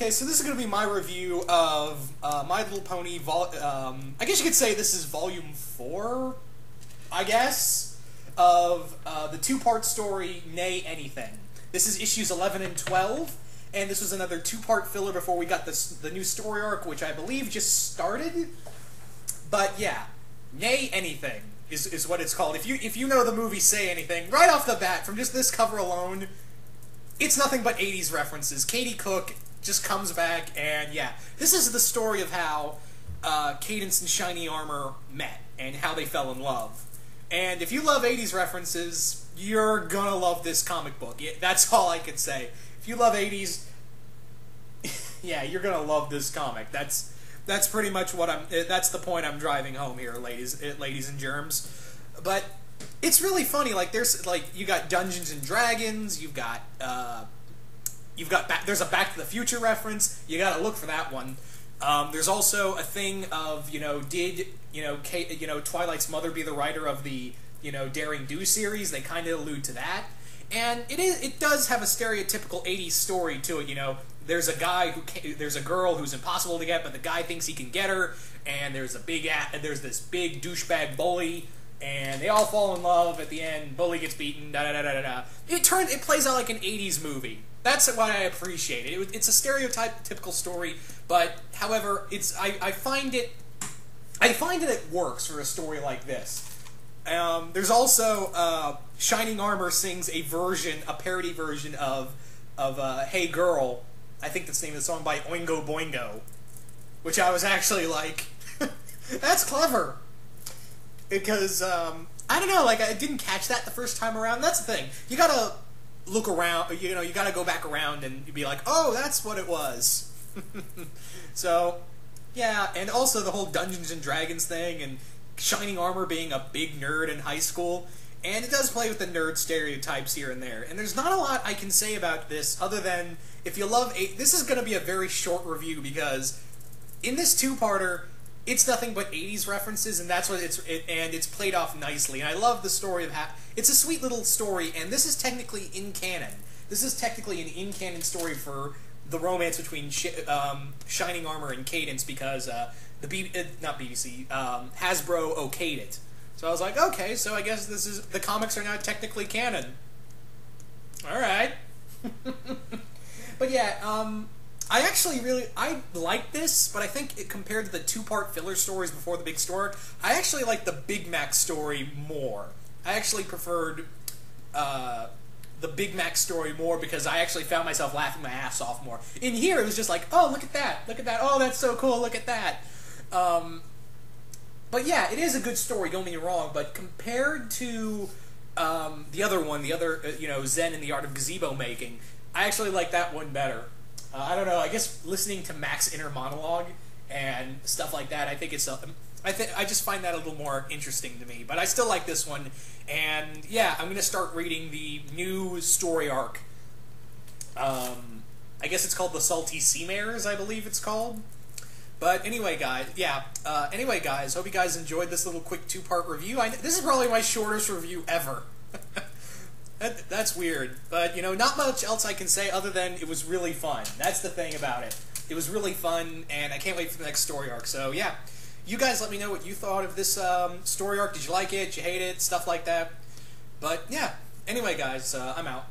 Okay, so this is going to be my review of My Little Pony, I guess you could say this is Volume 4, I guess, of the two-part story, Neigh Anything. This is issues 11 and 12, and this was another two-part filler before we got the new story arc, which I believe just started. But yeah, Neigh Anything is what it's called. If you know the movie Say Anything, right off the bat, from just this cover alone, it's nothing but 80s references. Katie Cook just comes back, and yeah, this is the story of how Cadance and Shiny Armor met, and how they fell in love. And if you love 80s references, you're gonna love this comic book. That's all I can say. If you love 80s, yeah, you're gonna love this comic. That's pretty much what that's the point I'm driving home here, ladies and germs. But it's really funny. Like, you got Dungeons and Dragons. There's a Back to the Future reference. You gotta look for that one. There's also a thing of, did Twilight's mother be the writer of the Daring Do series? They kind of allude to that, and it does have a stereotypical 80s story to it. There's a girl who's impossible to get, but the guy thinks he can get her, and there's this big douchebag bully, and they all fall in love at the end. Bully gets beaten. Da da da da da. It plays out like an 80s movie. That's what I appreciate. It's a stereotypical story, but however, I find it works for a story like this. There's also Shining Armor sings a parody version of Hey Girl. I think that's the name of the song, by Oingo Boingo, which I was actually like, that's clever, because I don't know, like, I didn't catch that the first time around. That's the thing. You gotta look around, you gotta go back around and be like, oh, that's what it was. So, yeah, and also the whole Dungeons and Dragons thing, and Shining Armor being a big nerd in high school, and it does play with the nerd stereotypes here and there. And there's not a lot I can say about this, other than, if you love this is going to be a very short review, because in this two-parter, it's nothing but 80s references, and that's what it's played off nicely. And I love the story of it's a sweet little story, and this is technically in canon. This is technically an in-canon story for the romance between Shining Armor and Cadance, because not BBC, Hasbro okayed it. So I was like, okay, so I guess the comics are now technically canon. All right. But yeah, I like this, but I think compared to the two-part filler stories before the big story, I actually like the Big Mac story more. I actually preferred the Big Mac story more, because I actually found myself laughing my ass off more. In here, it was just like, oh, look at that, oh, that's so cool, look at that. But yeah, it is a good story, don't get me wrong, but compared to the other one, Zen and the Art of Gazebo Making, I actually like that one better. I don't know, I guess listening to Mac's inner monologue and stuff like that, I think I just find that a little more interesting to me. But I still like this one, and yeah, I'm going to start reading the new story arc. I guess it's called The Salty Sea Mares, I believe it's called. But anyway, guys, hope you guys enjoyed this little quick two-part review. This is probably my shortest review ever. That's weird, but, not much else I can say other than it was really fun. That's the thing about it. It was really fun, and I can't wait for the next story arc. So, yeah, you guys let me know what you thought of this story arc. Did you like it? Did you hate it? Stuff like that. But, yeah, anyway, guys, I'm out.